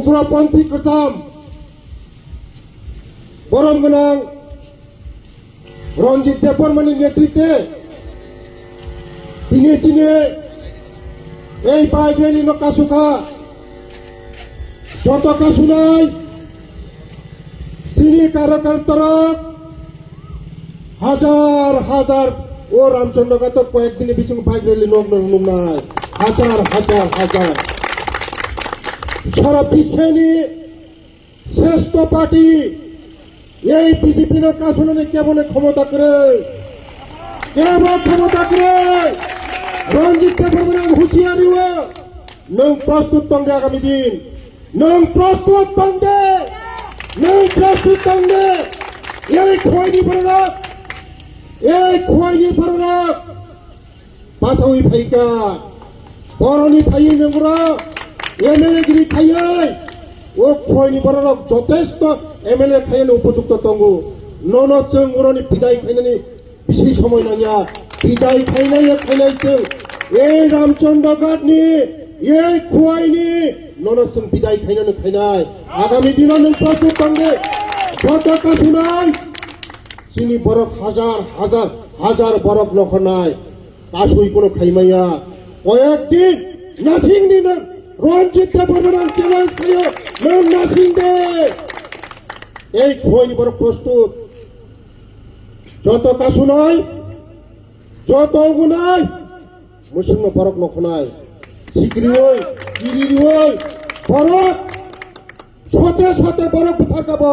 उग्रपन्थी गोजाम बरम गोनां रंजित देबबर्मानि नेतृत्वे दिने दिने এই বাইবেলি নকাশুকা যত কাশুনাই চিনি কারকান্তরক হাজার হাজার ও রামচন্দ্র তো কয়েকদিনের বিচুং বাইবেলি নাই হাজার হাজার হাজার সারা বিশ্বেনি শ্রেষ্ঠ পার্টি এই বিজেপি নকাশুনানি কেমন ক্ষমতা করে रंजित देबबर्मा हुशियारी नों प्रस्तुत दंगे आगामी दिन नों प्रस्तुत दंगे এই খোয়াইনি বড়রাক পাশাউই ফাইকা বরনি ফাই নংরা এমএলএ গিরি খাইয়াই ও খোয়াইনি বড়রাক যথেষ্ট এমএলএ খাইয়ানো উপযুক্ত দঙ্গু নন जों ওরনি বিদায় খাইনানি বেশি সময় নাইয়া বিদায় খাইনাইছে এই রামচন্দ্রগড়নি এই খোয়াইনি ননসং বিদায় খাইনাই আগামী দিনে নों প্রস্তুত দंगे যত কাশুনাই চিনি বরফ হাজার হাজার হাজার বরফ লখনাই কাশুই কোনো খাইমাইয়া কয়েকদিন নাথিং দিন রঞ্জিত দেববর্মা চ্যালেঞ্জ খাইও নों নাথিং দে এই খোয়াইনি বরফ প্রস্তুত যত কাশুনাই যত গুনাই মুসলিম বরফ লখনাই সিকরি ওই কিরি ওই বরফ শতে শতে বরফ থাকাব